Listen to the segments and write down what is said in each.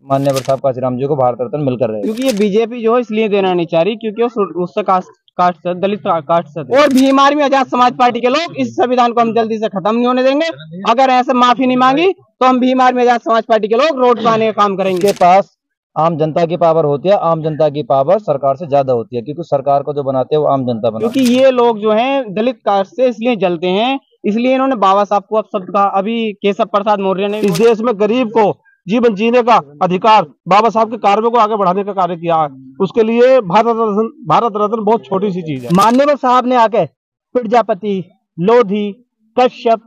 माननीय प्रताप काशीराम जी को भारत रत्न मिलकर रहे, क्योंकि ये बीजेपी जो है इसलिए देना नहीं चाह रही क्योंकि वो उससे कास्ट से दलित कास्ट से और भीम आर्मी आजाद समाज पार्टी के लोग इस संविधान को हम जल्दी से खत्म नहीं होने देंगे। अगर ऐसे माफी नहीं मांगी तो हम भीम आर्मी आजाद समाज पार्टी के लोग रोड पर आने का काम करेंगे। के पास आम जनता की पावर होती है, आम जनता की पावर सरकार से ज्यादा होती है, क्योंकि सरकार को जो बनाते हैं वो आम जनता बनाती है। क्योंकि ये लोग जो हैं दलित कास्ट से इसलिए जलते हैं, इसलिए इन्होंने बाबा साहब को अपशब्द कहा। अभी केशव प्रसाद मौर्य ने इस देश में गरीब को जीवन जीने का अधिकार, बाबा साहब के कार्यों को आगे बढ़ाने का कार्य किया है। उसके लिए भारत रत्न बहुत छोटी सी चीज है। माननीय साहब ने आके प्रजापति, लोधी, कश्यप,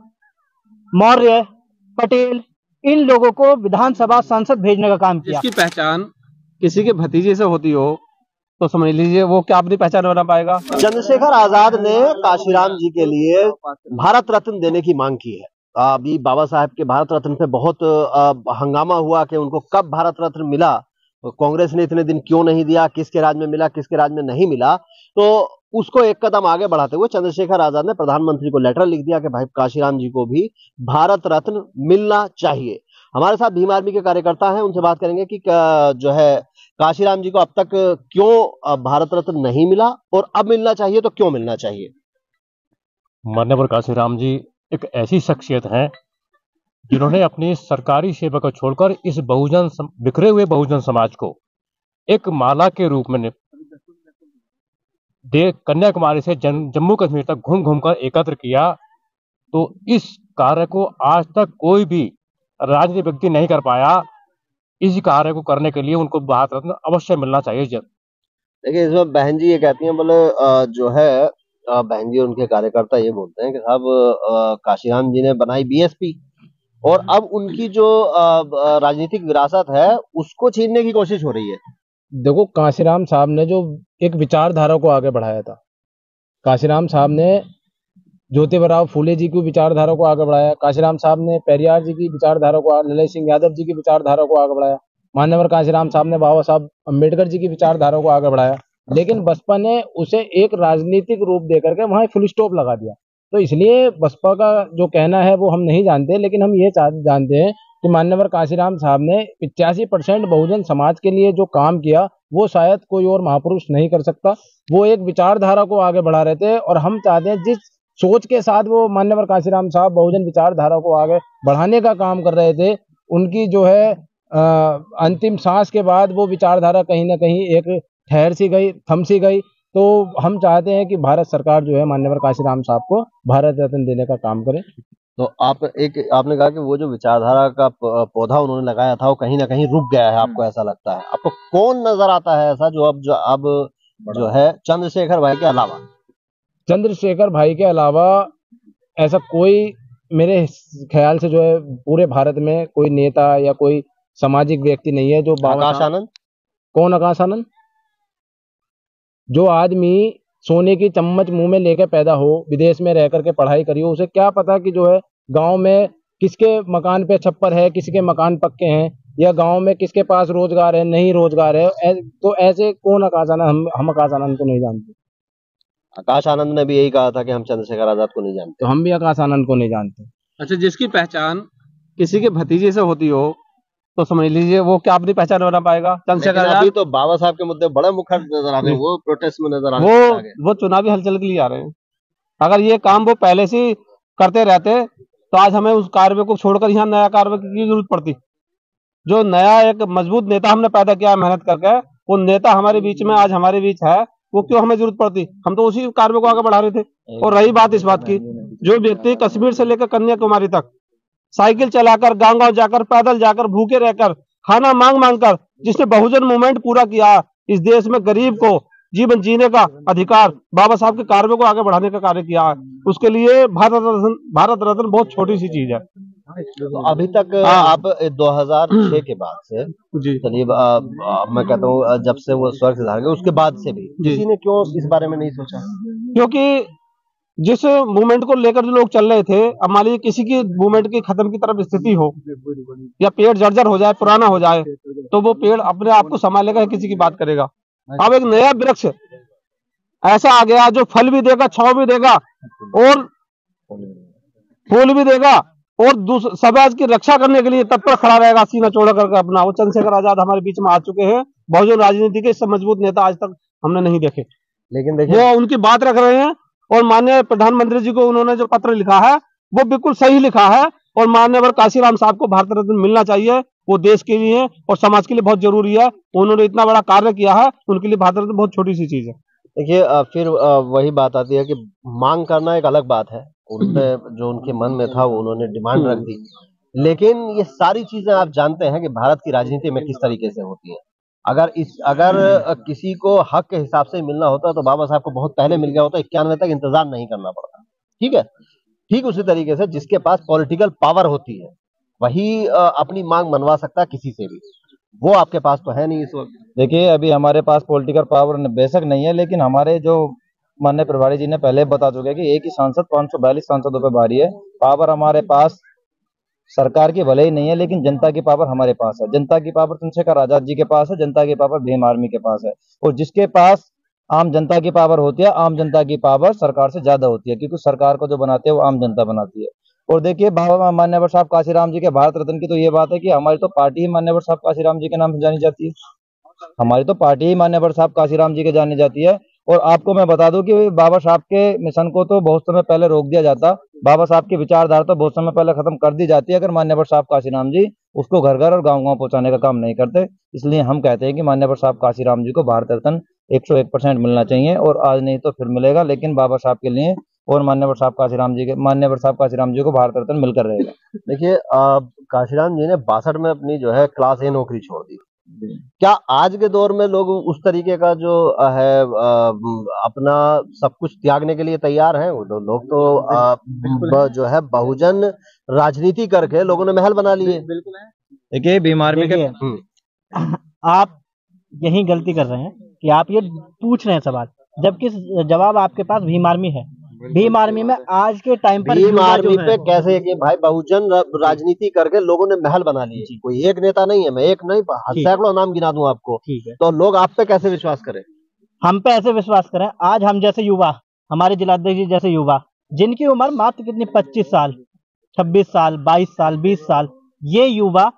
मौर्य, पटेल इन लोगों को विधानसभा सांसद भेजने का काम किया। जिसकी पहचान किसी के भतीजे से होती हो तो समझ लीजिए वो क्या अपनी पहचान बना पाएगा। चंद्रशेखर आजाद ने काशीराम जी के लिए भारत रत्न देने की मांग की है। अभी बाबा साहब के भारत रत्न पे बहुत हंगामा हुआ कि उनको कब भारत रत्न मिला, कांग्रेस ने इतने दिन क्यों नहीं दिया, किसके राज में मिला, किसके राज में नहीं मिला। तो उसको एक कदम आगे बढ़ाते हुए चंद्रशेखर आजाद ने प्रधानमंत्री को लेटर लिख दिया कि भाई काशीराम जी को भी भारत रत्न मिलना चाहिए। हमारे साथ भीम आर्मी के कार्यकर्ता हैं, उनसे बात करेंगे कि जो है काशीराम जी को अब तक क्यों भारत रत्न नहीं मिला और अब मिलना चाहिए तो क्यों मिलना चाहिए। माननीय काशीराम जी एक ऐसी शख्सियत हैं जिन्होंने अपनी सरकारी सेवा को छोड़कर इस बिखरे हुए बहुजन समाज को एक माला के रूप में कन्याकुमारी से जम्मू कश्मीर तक घूम घूम कर एकत्र किया। तो इस कार्य को आज तक कोई भी राजनीतिक व्यक्ति नहीं कर पाया। इस कार्य को करने के लिए उनको भारत रत्न अवश्य मिलना चाहिए। देखिए इसमें बहन जी ये कहती हैं, बोले जो है बहन जी उनके कार्यकर्ता ये बोलते हैं कि साहब काशीराम जी ने बनाई बीएसपी और अब उनकी जो राजनीतिक विरासत है उसको छीनने की कोशिश हो रही है। देखो काशीराम साहब ने जो एक विचारधारा को आगे बढ़ाया था, काशीराम साहब ने ज्योतिबा फूले जी की विचारधारा को आगे बढ़ाया, काशीराम साहब ने पेरियार जी की विचारधारा को, ललित सिंह यादव जी की विचारधारा को आगे बढ़ाया, मान्यवर काशीराम साहब ने बाबा साहब अम्बेडकर जी की विचारधारा को आगे बढ़ाया। लेकिन बसपा ने उसे एक राजनीतिक रूप देकर के वहां फुल स्टॉप लगा दिया। तो इसलिए बसपा का जो कहना है वो हम नहीं जानते, लेकिन हम ये जानते हैं कि मान्यवर काशीराम साहब ने 85% बहुजन समाज के लिए जो काम किया वो शायद कोई और महापुरुष नहीं कर सकता। वो एक विचारधारा को आगे बढ़ा रहे थे और हम चाहते हैं जिस सोच के साथ वो मान्यवर काशीराम साहब बहुजन विचारधारा को आगे बढ़ाने का काम कर रहे थे, उनकी जो है अंतिम सांस के बाद वो विचारधारा कहीं ना कहीं एक ठहर सी गई, थम सी गई। तो हम चाहते हैं कि भारत सरकार जो है मान्यवर काशीराम साहब को भारत रत्न देने का काम करे। तो आपने कहा कि वो जो विचारधारा का पौधा उन्होंने लगाया था वो कहीं ना कहीं रुक गया है, आपको ऐसा लगता है? आपको कौन नजर आता है ऐसा जो अब जो है चंद्रशेखर भाई के अलावा? चंद्रशेखर भाई के अलावा ऐसा कोई मेरे ख्याल से जो है पूरे भारत में कोई नेता या कोई सामाजिक व्यक्ति नहीं है जो आकाश आनंद। कौन आकाश आनंद? जो आदमी सोने की चम्मच मुंह में लेकर पैदा हो, विदेश में रह करके पढ़ाई करी हो, उसे क्या पता कि जो है गांव में किसके मकान पे छप्पर है, किसके मकान पक्के हैं, या गांव में किसके पास रोजगार है, नहीं रोजगार है। तो ऐसे कौन आकाश आनंद? हम आकाश आनंद को नहीं जानते। आकाश आनंद ने भी यही कहा था कि हम चंद्रशेखर आजाद को नहीं जानते। तो हम भी आकाश आनंद को नहीं जानते। अच्छा, जिसकी पहचान किसी के भतीजे से होती हो तो समझ लीजिए वो क्या अपनी पहचान बना पाएगा। चंद्रशेखर आजाद अभी तो बाबा साहब के मुद्दे बड़े मुखर नजर आ रहे हैं, वो प्रोटेस्ट में नजर आ रहे हैं, वो चुनावी हलचल के लिए आ रहे हैं। अगर ये काम वो पहले से करते रहते तो आज हमें उस कार्य को छोड़कर यहाँ नया कार्य की जरूरत पड़ती। जो नया एक मजबूत नेता हमने पैदा किया मेहनत करके, वो नेता हमारे बीच में आज हमारे बीच है, वो क्यों हमें जरूरत पड़ती? हम तो उसी कार्य को आगे बढ़ा रहे थे। और रही बात इस बात की, जो व्यक्ति कश्मीर से लेकर कन्याकुमारी तक साइकिल चलाकर, गांव गांव जाकर, पैदल जाकर, भूखे रहकर, खाना मांग मांग कर जिसने बहुजन मूवमेंट पूरा किया, इस देश में गरीब को जीवन जीने का अधिकार, बाबा साहब के कार्यों को आगे बढ़ाने का कार्य किया है, उसके लिए भारत रत्न बहुत छोटी सी चीज है। तो अभी तक आप 2006 के बाद से, चलिए मैं कहता हूँ जब से वो स्वर्ग सिधार गए उसके बाद से भी किसी ने क्यों इस बारे में नहीं सोचा? क्योंकि जिस मूवमेंट को लेकर जो लोग चल रहे थे, अब मान लीजिए किसी की मूवमेंट की खत्म की तरफ स्थिति हो या पेड़ जर्जर हो जाए, पुराना हो जाए, तो वो पेड़ अपने आप को संभालेगा, किसी की बात करेगा। अब एक नया वृक्ष ऐसा आ गया जो फल भी देगा, छांव भी देगा और फूल भी देगा और समाज की रक्षा करने के लिए तत्पर खड़ा रहेगा, सीना चौड़ा करके अपना। वो चंद्रशेखर आजाद हमारे बीच में आ चुके हैं। बहुजन राजनीति के इससे मजबूत नेता आज तक हमने नहीं देखे। लेकिन देखिए वो उनकी बात रख रहे हैं और माननीय प्रधानमंत्री जी को उन्होंने जो पत्र लिखा है वो बिल्कुल सही लिखा है। और माननीय काशीराम साहब को भारत रत्न मिलना चाहिए। वो देश के लिए और समाज के लिए बहुत जरूरी है। उन्होंने इतना बड़ा कार्य किया है, उनके लिए भारत रत्न बहुत छोटी सी चीज है। देखिए फिर वही बात आती है कि मांग करना एक अलग बात है। उनने जो उनके मन में था वो उन्होंने डिमांड रख दी। लेकिन ये सारी चीजें आप जानते हैं कि भारत की राजनीति में किस तरीके से होती है। अगर किसी को हक के हिसाब से मिलना होता तो बाबा साहब को बहुत पहले मिल गया होता, 91 तक इंतजार नहीं करना पड़ता। ठीक है, ठीक उसी तरीके से जिसके पास पॉलिटिकल पावर होती है वही अपनी मांग मनवा सकता है किसी से भी। वो आपके पास तो है नहीं इस वक्त। देखिए अभी हमारे पास पॉलिटिकल पावर बेशक नहीं है, लेकिन हमारे जो माननीय प्रभारी जी ने पहले बता चुके हैं कि एक ही सांसद 542 सांसदों पर भारी है। पावर हमारे पास सरकार की भले ही नहीं है, लेकिन जनता की पावर हमारे पास है। जनता की पावर चंद्रशेखर आजाद जी के पास है, जनता की पावर भीम आर्मी के पास है। और जिसके पास आम जनता की पावर होती है, आम जनता की पावर सरकार से ज्यादा होती है, क्योंकि सरकार को जो बनाते हैं वो आम जनता बनाती है। और देखिए मान्यवर साहब काशीराम जी के भारत रत्न की तो ये बात है कि हमारी तो पार्टी ही मान्यवर साहब काशीराम जी के नाम से जानी जाती है। हमारी तो पार्टी ही मान्यवर साहब काशीराम जी के जानी जाती है। और आपको मैं बता दूं कि बाबा साहब के मिशन को तो बहुत समय पहले रोक दिया जाता, बाबा साहब की विचारधारा तो बहुत समय पहले खत्म कर दी जाती है, अगर मान्यवर साहब काशीराम जी उसको घर घर और गांव गांव पहुंचाने का काम नहीं करते। इसलिए हम कहते हैं कि मान्यवर साहब काशीराम जी को भारत रत्न 101% मिलना चाहिए, और आज नहीं तो फिर मिलेगा, लेकिन बाबा साहब के लिए और मान्यवर साहब काशीराम जी को भारत रत्न मिलकर रहेगा। देखिए काशीराम जी ने 62 में अपनी जो है क्लास ए नौकरी छोड़ दी। क्या आज के दौर में लोग उस तरीके का जो है अपना सब कुछ त्यागने के लिए तैयार हैं? लोग तो जो है बहुजन राजनीति करके लोगों ने महल बना लिए। देखिए बीमार में आप यही गलती कर रहे हैं कि आप ये पूछ रहे हैं सवाल, जबकि जवाब आपके पास भीम आर्मी है। भीम आर्मी में आज के टाइम पर भीम आर्मी पे कैसे कि भाई बहुजन राजनीति करके लोगों ने महल बना लिए। कोई एक नेता नहीं है, मैं एक नहीं सैकड़ों नाम गिना दूं आपको, तो लोग आप पे कैसे विश्वास करें? हम पे ऐसे विश्वास करें। आज हम जैसे युवा, हमारे जिलाध्यक्ष जी जैसे युवा, जिनकी उम्र मात्र कितनी 25 साल, 26 साल, 22 साल, 20 साल, ये युवा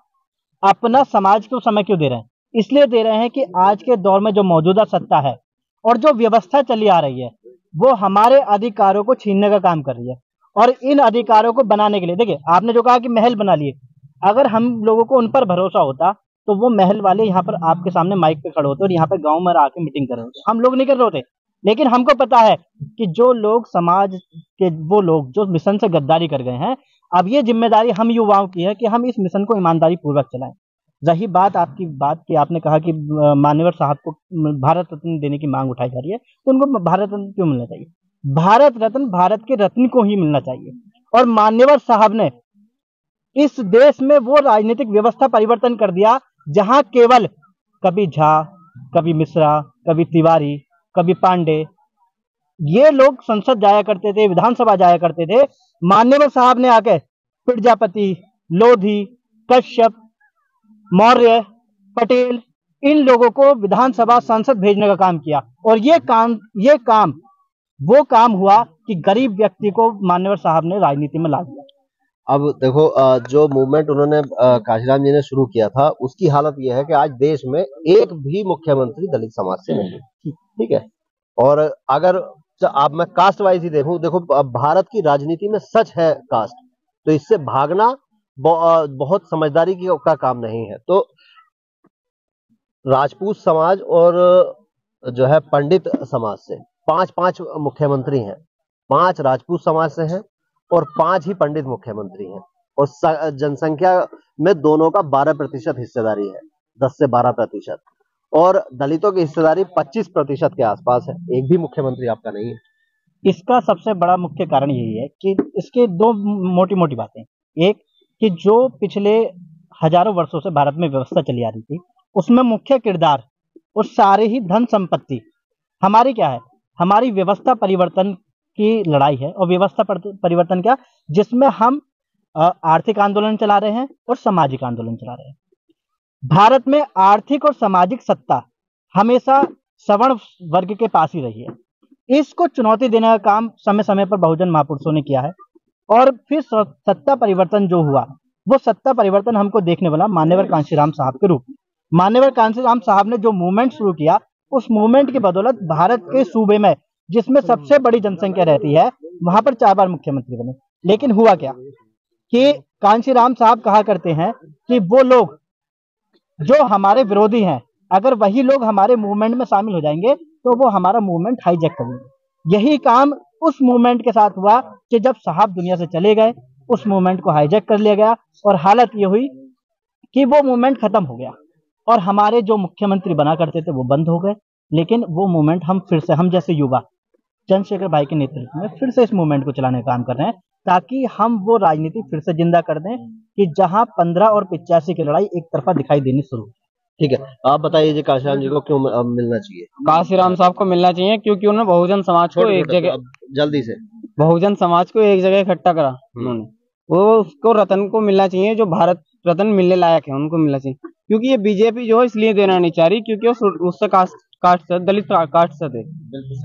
अपना समाज को समय क्यों दे रहे हैं? इसलिए दे रहे हैं कि आज के दौर में जो मौजूदा सत्ता है और जो व्यवस्था चली आ रही है वो हमारे अधिकारों को छीनने का काम कर रही है। और इन अधिकारों को बनाने के लिए, देखिए आपने जो कहा कि महल बना लिए, अगर हम लोगों को उन पर भरोसा होता तो वो महल वाले यहाँ पर आपके सामने माइक पे खड़े होते और यहाँ पे गांव में आके मीटिंग कर रहे होते। हम लोग नहीं कर रहे होते, लेकिन हमको पता है कि जो लोग समाज के, वो लोग जो मिशन से गद्दारी कर गए हैं, अब ये जिम्मेदारी हम युवाओं की है कि हम इस मिशन को ईमानदारी पूर्वक चलाएं। रही बात आपकी बात की, आपने कहा कि मान्यवर साहब को भारत रत्न देने की मांग उठाई जा रही है, तो उनको भारत रत्न क्यों मिलना चाहिए? भारत रत्न भारत के रत्न को ही मिलना चाहिए। और मान्यवर साहब ने इस देश में वो राजनीतिक व्यवस्था परिवर्तन कर दिया जहां केवल कभी झा, कभी मिश्रा, कभी तिवारी, कभी पांडे, ये लोग संसद जाया करते थे, विधानसभा जाया करते थे। मान्यवर साहब ने आके प्रजापति, लोधी, कश्यप, मौर्य, पटेल, इन लोगों को विधानसभा संसद भेजने का काम किया। और ये काम वो काम हुआ कि गरीब व्यक्ति को मान्यवर साहब ने राजनीति में ला दिया। अब देखो जो मूवमेंट उन्होंने काशीराम जी ने शुरू किया था उसकी हालत यह है कि आज देश में एक भी मुख्यमंत्री दलित समाज से नहीं, ठीक है। और अगर अब मैं कास्ट वाइज ही देखूं, देखो भारत की राजनीति में सच है कास्ट, तो इससे भागना बहुत समझदारी का काम नहीं है। तो राजपूत समाज और जो है पंडित समाज से 5 मुख्यमंत्री हैं, 5 राजपूत समाज से हैं और 5 ही पंडित मुख्यमंत्री हैं। और जनसंख्या में दोनों का 12% हिस्सेदारी है, 10 से 12%। और दलितों की हिस्सेदारी 25% के आसपास है। एक भी मुख्यमंत्री आपका नहीं है। इसका सबसे बड़ा मुख्य कारण यही है कि इसके दो मोटी मोटी बातें। एक कि जो पिछले हजारों वर्षों से भारत में व्यवस्था चली आ रही थी, उसमें मुख्य किरदार और सारे ही धन संपत्ति हमारी क्या है, हमारी व्यवस्था परिवर्तन की लड़ाई है। और व्यवस्था परिवर्तन क्या, जिसमें हम आर्थिक आंदोलन चला रहे हैं और सामाजिक आंदोलन चला रहे हैं। भारत में आर्थिक और सामाजिक सत्ता हमेशा सवर्ण वर्ग के पास ही रही है। इसको चुनौती देने का काम समय समय पर बहुजन महापुरुषों ने किया है। और फिर सत्ता परिवर्तन जो हुआ, वो सत्ता परिवर्तन हमको देखने वाला मान्यवर कांशीराम साहब के रूप में। मान्यवर कांशीराम साहब ने जो मूवमेंट शुरू किया, उस मूवमेंट की बदौलत भारत के सूबे में जिसमें सबसे बड़ी जनसंख्या रहती है, वहां पर 4 बार मुख्यमंत्री बने। लेकिन हुआ क्या कि कांशीराम साहब कहा करते हैं कि वो लोग जो हमारे विरोधी हैं, अगर वही लोग हमारे मूवमेंट में शामिल हो जाएंगे तो वो हमारा मूवमेंट हाईजैक करेंगे। यही काम उस मूवमेंट के साथ हुआ कि जब साहब दुनिया से चले गए, उस मूवमेंट को हाईजैक कर लिया गया और हालत ये हुई कि वो मूवमेंट खत्म हो गया और हमारे जो मुख्यमंत्री बना करते थे वो बंद हो गए। लेकिन वो मूवमेंट हम फिर से, हम जैसे युवा चंद्रशेखर भाई के नेतृत्व में फिर से इस मूवमेंट को चलाने का काम कर रहे हैं, ताकि हम वो राजनीति फिर से जिंदा कर दें कि जहां 15 और 85 की लड़ाई एक तरफा दिखाई देनी शुरू। ठीक है, आप बताइए जी, काशीराम जी को क्यों मिलना चाहिए? काशीराम साहब को मिलना चाहिए क्योंकि उन्होंने बहुजन समाज को एक जगह, जल्दी से बहुजन समाज को एक जगह इकट्ठा करा उन्होंने। वो उसको रतन को मिलना चाहिए, जो भारत रत्न मिलने लायक है, उनको मिलना चाहिए। क्योंकि ये बीजेपी जो है इसलिए देना नहीं चाह रही क्योंकि उससे कास्ट दलित कास्ट से थे,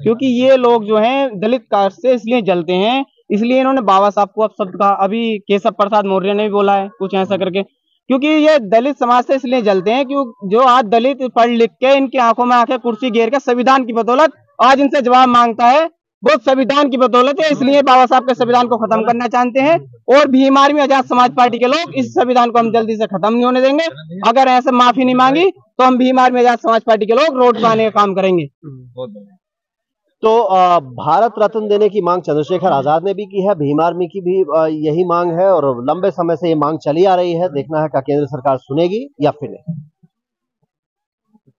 क्योंकि ये लोग जो हैं दलित कास्ट से इसलिए जलते हैं, इसलिए इन्होंने बाबा साहब को अब शब्द कहा। अभी केशव प्रसाद मौर्य ने भी बोला है कुछ ऐसा करके, क्योंकि ये दलित समाज से इसलिए जलते हैं क्यों जो आज दलित पढ़ लिख के इनकी आंखों में आंखें कुर्सी घेर के संविधान की बदौलत आज इनसे जवाब मांगता है, वो संविधान की बदौलत है। इसलिए बाबा साहब के संविधान को खत्म करना चाहते हैं और भीम आर्मी आजाद समाज पार्टी के लोग इस संविधान को हम जल्दी से खत्म नहीं होने देंगे। अगर ऐसे माफी नहीं मांगी तो हम भीम आर्मी आजाद समाज पार्टी के लोग रोड पर आने का काम करेंगे। तो भारत रत्न देने की मांग चंद्रशेखर आजाद ने भी की है, भीम आर्मी की भी यही मांग है और लंबे समय से ये मांग चली आ रही है। देखना है कि केंद्र सरकार सुनेगी या फिर नहीं।